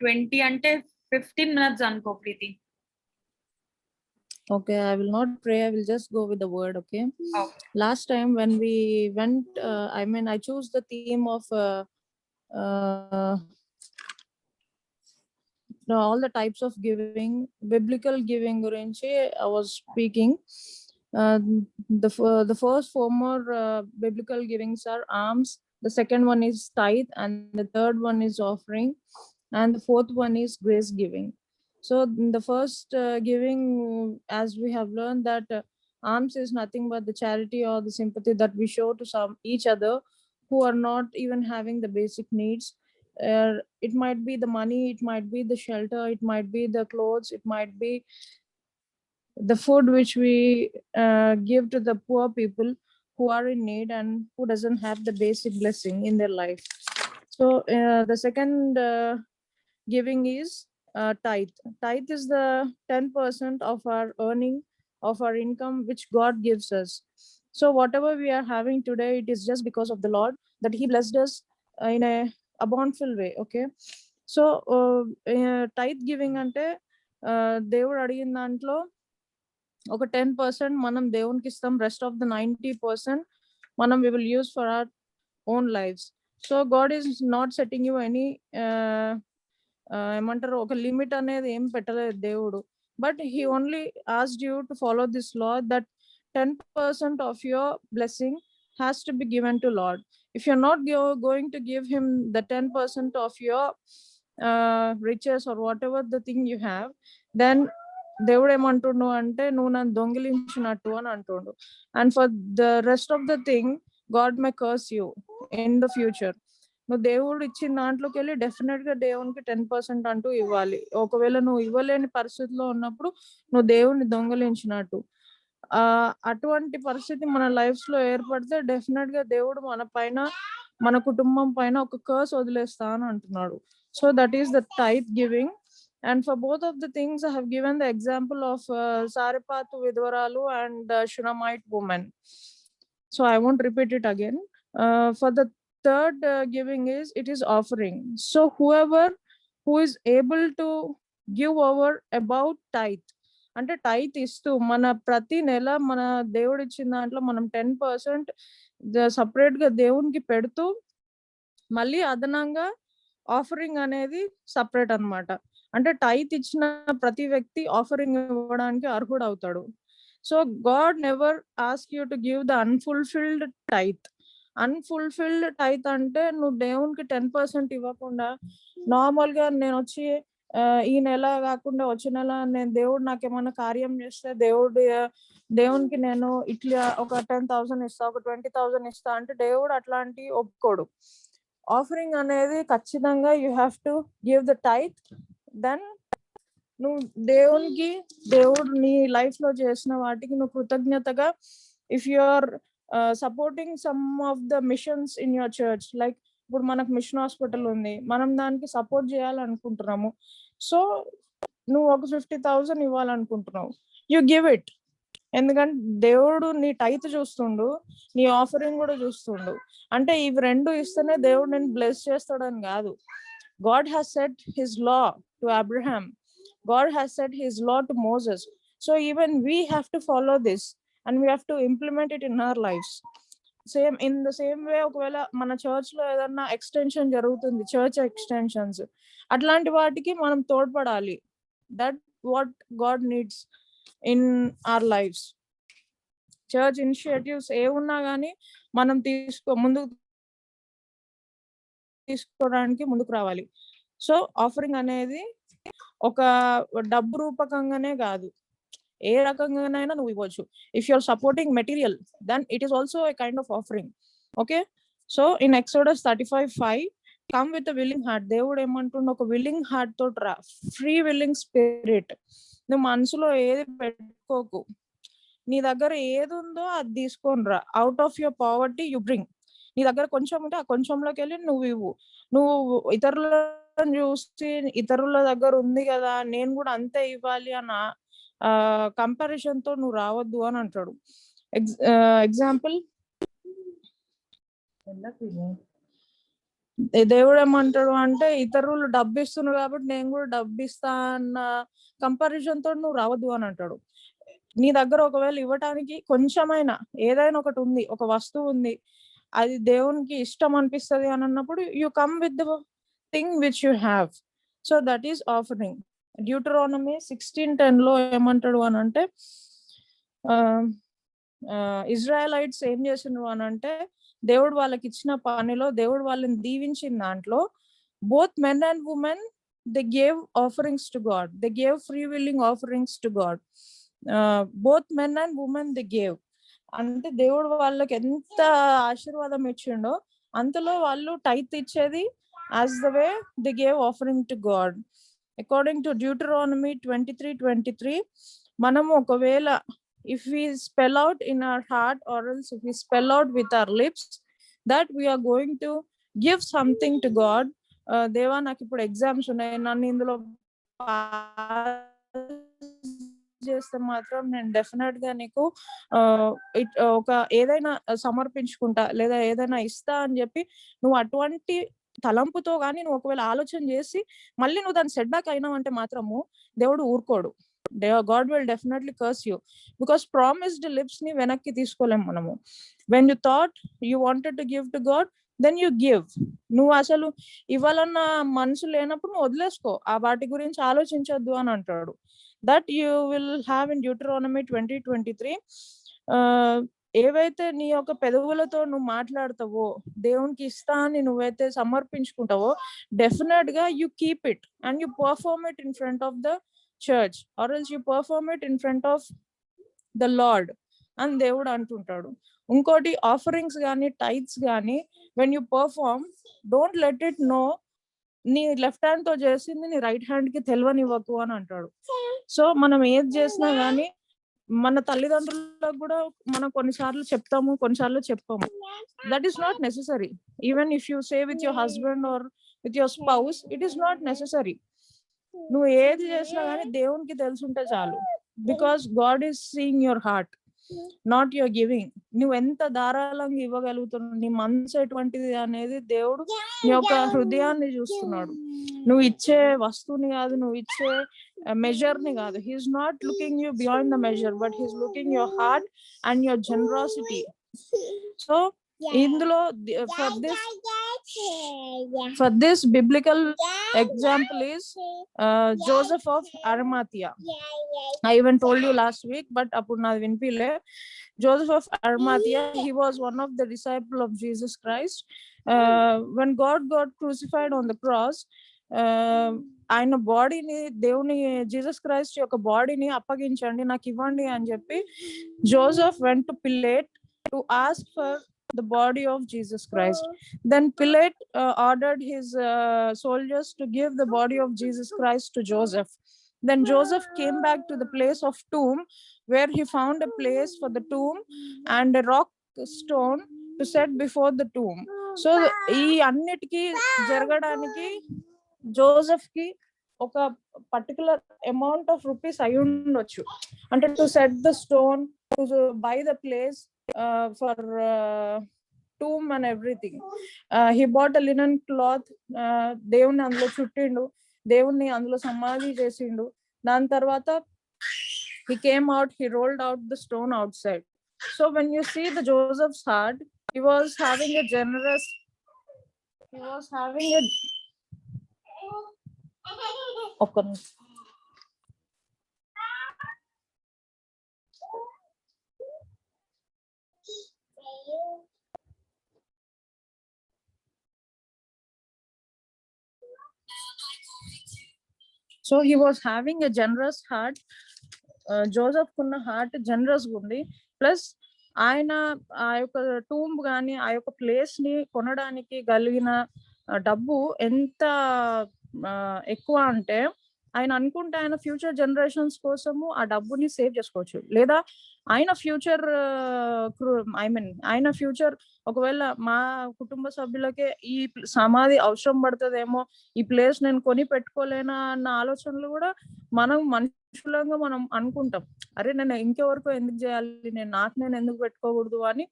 20 అంటే 15 minutes అనుకో ప్రీతి. Okay, I will not pray. I will just go with the word. Okay. Okay. Last time when we went, I chose the theme of all the types of giving, biblical giving gurinchi I was speaking. The first four more biblical givings are alms. The second one is tithe, and the third one is offering, and the fourth one is grace giving. So the first giving, as we have learned, that alms is nothing but the charity or the sympathy that we show to each other who are not even having the basic needs. It might be the money, it might be the shelter, it might be the clothes, it might be the food which we give to the poor people who are in need and who doesn't have the basic blessing in their life. So the second giving is tithe. Tithe is the 10% of our earning, of our income, which God gives us. So whatever we are having today, it is just because of the Lord, that He blessed us in a bountiful way. Okay. So tithe giving ante దేవుడు అడిగిన దాంట్లో ఒక 10% మనం దేవునికి ఇస్తాం. Rest of the 90% మనం we will use for our own lives. So God is not setting you any ఏమంటారు, ఒక లిమిట్ అనేది ఏం పెట్టలేదు దేవుడు. But he only asked you to follow this law that 10% of your blessing has to be given to Lord. If you're not going to give him the 10% of your riches or whatever the thing you have, then దేవుడు ఏమంటుండు అంటే నువ్వు నన్ను దొంగిలించినట్టు అని అంటుండు. And for the rest of the thing God May curse you in the future. నువ్వు దేవుడు ఇచ్చిన దాంట్లోకి వెళ్ళి డెఫినెట్ గా దేవునికి 10% అంటూ ఇవ్వాలి. ఒకవేళ నువ్వు ఇవ్వలేని పరిస్థితిలో ఉన్నప్పుడు నువ్వు దేవుడిని దొంగలించినట్టు. అటువంటి పరిస్థితి మన లైఫ్స్ లో ఏర్పడితే డెఫినెట్ గా దేవుడు మన పైన, మన కుటుంబం పైన ఒక కర్స్ వదిలేస్తా అని అంటున్నాడు. So that is the tithe giving. And for both of the things, I have given the example of Saripathu Vidvaralu and Shunammite woman. So I won't repeat it again. For the third giving is, it is offering. So whoever who is able to give over about tithe, అంటే tithe ఇస్తూ మన ప్రతి నెల మన దేవుడు ఇచ్చిన దాంట్లో మనం 10% సపరేట్ గా దేవునికి పెడుతూ మళ్ళీ అదనంగా ఆఫరింగ్ అనేది సపరేట్ అన్నమాట. అంటే టైత్ ఇచ్చిన ప్రతి వ్యక్తి ఆఫరింగ్ ఇవ్వడానికి అర్హుడు అవుతాడు. So God never ask you to give the unfulfilled tithe. Unfulfilled tithe అంటే నువ్వు దేవునికి 10% ఇవ్వకుండా నార్మల్ గా నేను వచ్చి ఈ నెల కాకుండా వచ్చే నెల నేను దేవుడు నాకేమన్నా కార్యం చేస్తే దేవునికి నేను ఇట్లా ఒక 10,000 ఇస్తా, ఒక 20,000 ఇస్తా అంటే దేవుడు అట్లాంటి ఒప్పుకోడు. ఆఫరింగ్ అనేది ఖచ్చితంగా you have to give the tithe. Then నువ్వు దేవునికి, దేవుడు నీ లైఫ్ లో చేసిన వాటికి నువ్వు కృతజ్ఞతగా, if you are supporting some of the missions in your church, like ఇప్పుడు మనకు మిషన్ హాస్పిటల్ ఉంది, మనం దానికి సపోర్ట్ చేయాలనుకుంటున్నాము. సో నువ్వు ఒక 50,000 ఇవ్వాలనుకుంటున్నావు, యు గివ్ ఇట్. ఎందుకంటే దేవుడు నీ టైత్ చూస్తుండు, నీ ఆఫరింగ్ కూడా చూస్తుండు. అంటే ఇవి రెండు ఇస్తేనే దేవుడు నేను బ్లెస్ చేస్తాడని కాదు. God has set his law to Abraham. God has set his law to Moses. So even we have to follow this and we have to implement it in our lives. Same in the same way, ఒకవేళ మన church లో ఏదన్నా extension జరుగుతుంది, church extensions, అట్లాంటి వాటికి మనం తోడ్పడాలి. That what God needs in our lives. Church initiatives ఏ ఉన్నా కానీ మనం ముందుకు తీసుకోవడానికి ముందుకు రావాలి. సో ఆఫరింగ్ అనేది ఒక డబ్బు రూపకంగానే కాదు, ఏ రకంగానైనా నువ్వు ఇవ్వచ్చు. If you're supporting material, then it is also a kind of offering. Okay. So in Exodus 35:5, come with willing heart. దేవుడు ఏమంటుండ, ఒక విల్లింగ్ హార్ట్ తోటి రా, ఫ్రీ విల్లింగ్ స్పిరిట్. నువ్వు మనసులో ఏది పెట్టుకోకు, నీ దగ్గర ఏది ఉందో అది తీసుకొని రా. Out of your poverty you bring. నీ దగ్గర కొంచెం ఉంటే ఆ కొంచెంలోకి వెళ్ళి నువ్వు ఇవ్వు. నువ్వు ఇతరులను చూసి ఇతరుల దగ్గర ఉంది కదా నేను కూడా అంతే ఇవ్వాలి అన్న కంపారిజన్ తో నువ్వు రావద్దు అని అంటాడు. ఎగ్జాంపుల్ దేవుడు ఏమంటాడు అంటే, ఇతరులు డబ్బు ఇస్తున్నారు కాబట్టి నేను కూడా డబ్బు ఇస్తా అన్న కంపారిజన్ తోటి నువ్వు రావద్దు అని అంటాడు. నీ దగ్గర ఒకవేళ ఇవ్వటానికి కొంచెమైనా ఏదైనా ఒకటి ఉంది, ఒక వస్తువు ఉంది, అది దేవునికి ఇష్టం అనిపిస్తుంది అని అన్నప్పుడు you come with the thing which you have. So that is offering. Deuteronomy 16:10 లో ఏమంటాడు అని అంటే, ఇజ్రాయలైట్స్ ఏం చేసిండ్రు అని అంటే, దేవుడు వాళ్ళకి ఇచ్చిన పనిలో, దేవుడు వాళ్ళని దీవించిన దాంట్లో, both men and women they gave offerings to God. They gave free willing offerings to God. Both men and women they gave. అంటే దేవుడు వాళ్ళకి ఎంత ఆశీర్వాదం ఇచ్చిండో అంతలో వాళ్ళు టైత్ ఇచ్చేది as the way they gave offering to God. According to Deuteronomy 23:23, మనము ఒకవేళ if we spell out in our heart, or else if we spell out with our lips that we are going to give something to God, దేవా నాకు ఇప్పుడు exams ఉన్నాయి, నన్ను ఇందులో చేస్తే మాత్రం నేను డెఫినెట్ గా నీకు ఒక ఏదైనా సమర్పించుకుంటా లేదా ఏదైనా ఇస్తా అని చెప్పి నువ్వు అటువంటి తలంపుతో కానీ నువ్వు ఒకవేళ ఆలోచన చేసి మళ్ళీ నువ్వు దాన్ని సెట్ బ్యాక్ అయినావు అంటే మాత్రము దేవుడు ఊరుకోడు. God will definitely curse you, because promised lips ni venakki తీసుకోలేం మనము. When you thought you wanted to give to God, then you give. నువ్వు అసలు ఇవ్వాలన్న మనసు లేనప్పుడు నువ్వు వదిలేసుకో, ఆ వాటి గురించి ఆలోచించొద్దు అని అంటాడు. That you will have in Deuteronomy 20:23. ఏవైతే నీ యొక్క పెదవులతో నువ్వు మాట్లాడతావో, దేవునికి ఇస్తా అని నువ్వైతే సమర్పించుకుంటావో, డెఫినెట్ గా you keep it and you perform it in front of the church, or else you perform it in front of the Lord అని దేవుడు అంటుంటాడు. ఇంకోటి, ఆఫరింగ్స్ కానీ టైత్స్ కానీ when you perform, don't let it know నీ left hand తో చేసింది నీ రైట్ హ్యాండ్ కి తెలియనివ్వకు అని అంటాడు. సో మనం ఏది చేసినా గానీ మన తల్లిదండ్రులకు కూడా మనం కొన్నిసార్లు చెప్తాము, కొన్నిసార్లు చెప్పాము. That is not necessary. Even if you say with your husband or with your spouse, it is not necessary. నువ్వు ఏది చేసినా కానీ దేవునికి తెలుసుంటే చాలు. Because God is seeing your heart, not your giving. నువ్వు ఎంత ధారాళంగా ఇవ్వగలుగుతున్నావు, నీ మనసు ఎటువంటిది అనేది దేవుడు నీ యొక్క హృదయాన్ని చూస్తున్నాడు. నువ్వు ఇచ్చే వస్తువుని కాదు, నువ్వు ఇచ్చే మెజర్ ని కాదు. He's not looking you beyond the measure, but he's looking your heart and your generosity. So ఇందులో for this biblical example is Joseph of Arimathea. I even told you last week, but appudu na vinpile. Joseph of Arimathea, he was one of the disciple of Jesus Christ. When God got crucified on the cross, ఆయన బాడీని దేవుని Jesus Christ యొక్క బాడీని అప్పగించండి, నాకు ఇవ్వండి అని చెప్పి Joseph went to Pilate to ask for the body of Jesus Christ. Then Pilate ordered his soldiers to give the body of Jesus Christ to Joseph. Then Joseph came back to the place of tomb, where he found a place for the tomb and a rock stone to set before the tomb. So ఈ అన్నిటికీ జరగడానికి Joseph కి ఒక particular amount of rupees అయి ఉండొచ్చు. అంటే to set the stone, to buy the place for tomb and everything. He bought a linen cloth, దేవుని అందులో చుట్టిండు, దేవుని అందులో సమాధి చేసిండు. దాని తర్వాత he came out, he rolled out the stone outside. So when you see the Joseph's heart, he was having a okay. So he was having a generous heart. Joseph కున్న heart generous గా ఉంది. Plus ఆయన ఆ యొక్క tomb గాని ఆ యొక్క place ని కొనడానికి కలిగిన డబ్బు ఎంత ఎక్కువ అంటే, ఆయన అనుకుంటే ఆయన ఫ్యూచర్ జనరేషన్స్ కోసము ఆ డబ్బుని సేవ్ చేసుకోవచ్చు. లేదా ఆయన ఫ్యూచర్ ఆయన ఫ్యూచర్ ఒకవేళ మా కుటుంబ సభ్యులకే ఈ సమాధి అవసరం పడుతుందేమో, ఈ ప్లేస్ నేను కొని పెట్టుకోలేనా అన్న ఆలోచనలు కూడా మనం మనిషి మనుషులంగా మనం అనుకుంటాం, అరే నేను ఇంకెవరికో ఎందుకు చేయాలి, నేను ఎందుకు పెట్టుకోకూడదు అని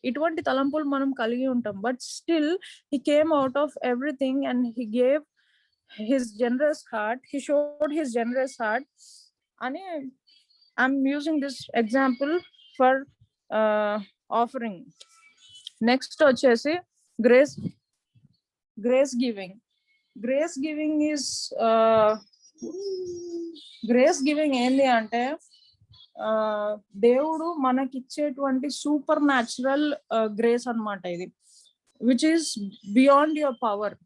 ఇటువంటి తలంపులు మనం కలిగి ఉంటాం. But still he came out of everything and he gave his generous heart. He showed his generous heart. And I'm using this example for offering. Next వచ్చేసి grace giving. Grace giving is grace giving ఏంది అంటే దేవుడు మనకిచ్చేటువంటి super natural grace అన్నమాట ఇది, which is beyond your power.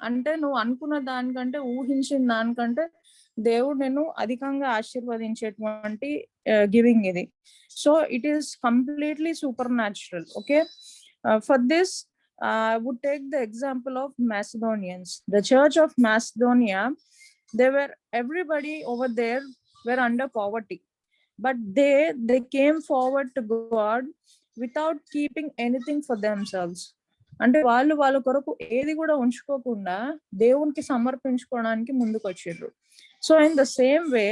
అంటే నువ్వు అనుకున్న దానికంటే, ఊహించిన దానికంటే దేవుడు నేను అధికంగా ఆశీర్వదించేటువంటి గివింగ్ ఇది. So it is completely super natural. Okay, for this I would take the example of Macedonians. The church of Macedonia, everybody over there were under poverty, but they came forward to God without keeping anything for themselves. అంటే వాళ్ళ కొరకు ఏది కూడా ఉంచుకోకుండా దేవునికి సమర్పించుకోవడానికి ముందుకు వచ్చారు. So in the same way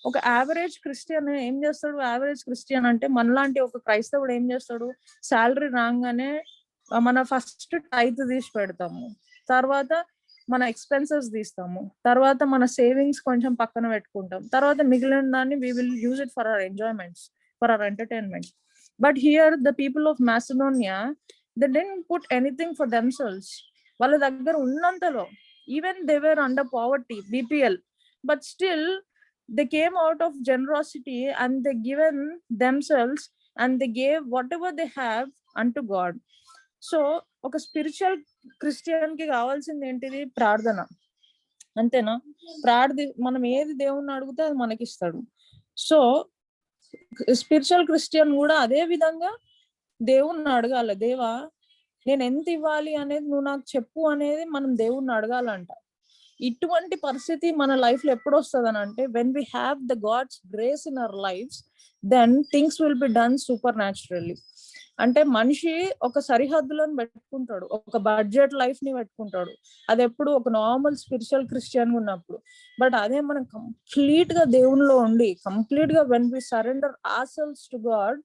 ఒక average Christian ఏం చేస్తాడు? యావరేజ్ క్రిస్టియన్ అంటే మనలాంటి ఒక క్రైస్తవుడు ఏం చేస్తాడు? శాలరీ రాగానే మన ఫస్ట్ టైత్ తీసి పెడతాము, తర్వాత మన ఎక్స్పెన్సెస్ తీస్తాము, తర్వాత మన సేవింగ్స్ కొంచెం పక్కన పెట్టుకుంటాం, తర్వాత మిగిలిన దాన్ని we will use it for our enjoyments, for our entertainment. But here the people of Macedonia, they didn't put anything for themselves. వాళ్ళ దగ్గర ఉన్నంతలో, even they were under poverty, BPL, but still they came out of generosity and they given themselves and they gave whatever they have unto God. So ఒక spiritual Christian కి కావాల్సింది ఏంటిది? ప్రార్థన, అంతేనా? మనం ఏది దేవుణ్ణి అడిగితే అది మనకిస్తాడు. సో స్పిరిచువల్ క్రిస్టియన్ కూడా అదే విధంగా దేవుణ్ణి అడగాలి. దేవా నేను ఎంత ఇవ్వాలి అనేది నువ్వు నాకు చెప్పు అనేది మనం దేవుణ్ణి అడగాలంట. ఇటువంటి పరిస్థితి మన లైఫ్ లో ఎప్పుడు వస్తుంది అని అంటే, when we have the God's grace in our lives, then things will be done super naturally. అంటే మనిషి ఒక సరిహద్దులను పెట్టుకుంటాడు, ఒక బడ్జెట్ లైఫ్ ని పెట్టుకుంటాడు, అది ఎప్పుడు ఒక నార్మల్ స్పిరిచువల్ క్రిస్టియన్ ఉన్నప్పుడు. బట్ అదే మనం కంప్లీట్ గా దేవునిలో ఉండి, కంప్లీట్ గా when we surrender ourselves to God,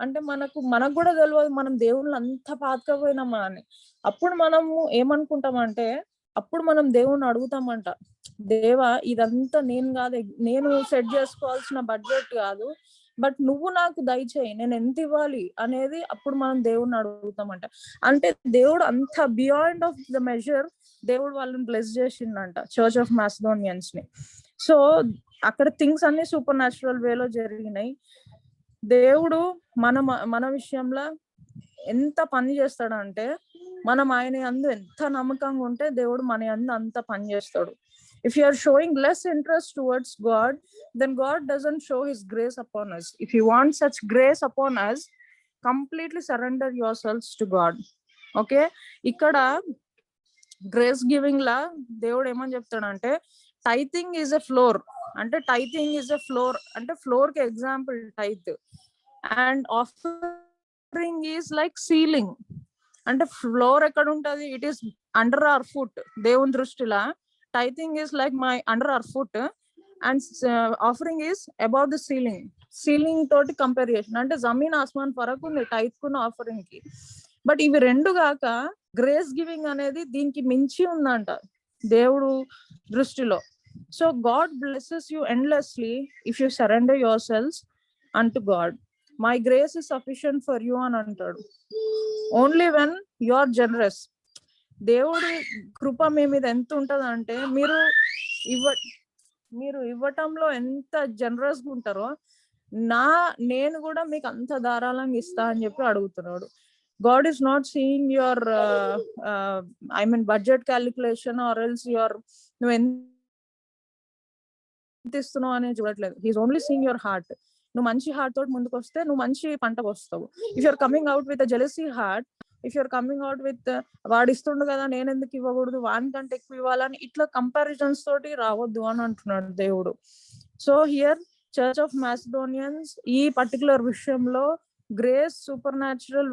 అంటే మనకు కూడా తెలియదు మనం దేవుళ్ళు అంత పాతకపోయినామని. అప్పుడు మనము ఏమనుకుంటామంటే, అప్పుడు మనం దేవుణ్ణి అడుగుతామంట, దేవా ఇదంతా నేను సెట్ చేసుకోవాల్సిన బడ్జెట్ కాదు, బట్ నువ్వు నాకు దయచేయి, నేను ఎంత ఇవ్వాలి అనేది అప్పుడు మనం దేవుణ్ణి అడుగుతామంట. అంటే దేవుడు అంత బియాండ్ ఆఫ్ ద మెజర్ దేవుడు వాళ్ళని బ్లెస్ చేసిండంట, చర్చ్ ఆఫ్ మాసిడోనియన్స్ ని. సో అక్కడ థింగ్స్ అన్ని సూపర్ న్యాచురల్ వేలో జరిగినాయి. దేవుడు మన విషయంలో ఎంత పని చేస్తాడంటే, మనం ఆయన యందు ఎంత నమ్మకంగా ఉంటే దేవుడు మన యందు అంత పని చేస్తాడు. If you are showing less interest towards God, then God doesn't show his grace upon us. If you want such grace upon us, completely surrender yourselves to God. Okay, ikkada grace giving la దేవుడు ఏమని చెప్తాడంటే, tithing is a floor. అంటే tithing is a floor అంటే floor కి example tithe, and offering is like ceiling. అంటే floor ఎక్కడ ఉంటది? It is under hour foot. దేవుని దృష్టిలా tithing is like my under our foot, and offering is above the ceiling తోటి comparison. అంటే జమీన్ ఆస్మాన్ ఫరక్ ఉంది టైత్ కున్న ఆఫరింగ్ కి. బట్ ఇవి రెండు గాక గ్రేస్ గివింగ్ అనేది దీనికి మించి ఉందంట దేవుడు దృష్టిలో. So God blesses you endlessly if you surrender your selves అంటు God. My grace is sufficient for you అని అంటాడు. Only when you are generous. దేవుడి కృప మీ మీద ఎంత ఉంటది అంటే, మీరు ఇవ్వటంలో ఎంత జనరస్ గా ఉంటారో నేను కూడా మీకు అంత ధారాళంగా ఇస్తా అని చెప్పి అడుగుతున్నాడు. God is not seeing your budget calculation or else నువ్వు ఎంత ఇస్తున్నావు అనేది చూడట్లేదు. He's only seeing your heart. నువ్వు మంచి హార్ట్ తోటి ముందుకు వస్తే నువ్వు మంచి పంటకు వస్తావు. If you're coming out with jealousy heart, if you're coming out with వాడు ఇస్తుండు కదా నేను ఎందుకు ఇవ్వకూడదు, వానికంటే ఎక్కువ ఇవ్వాలని ఇట్లా కంపారిజన్స్ తోటి రావద్దు అని అంటున్నాడు దేవుడు. సో హియర్ చర్చ్ ఆఫ్ మాసిడోనియన్స్ ఈ పర్టికులర్ విషయంలో గ్రేస్ సూపర్ న్యాచురల్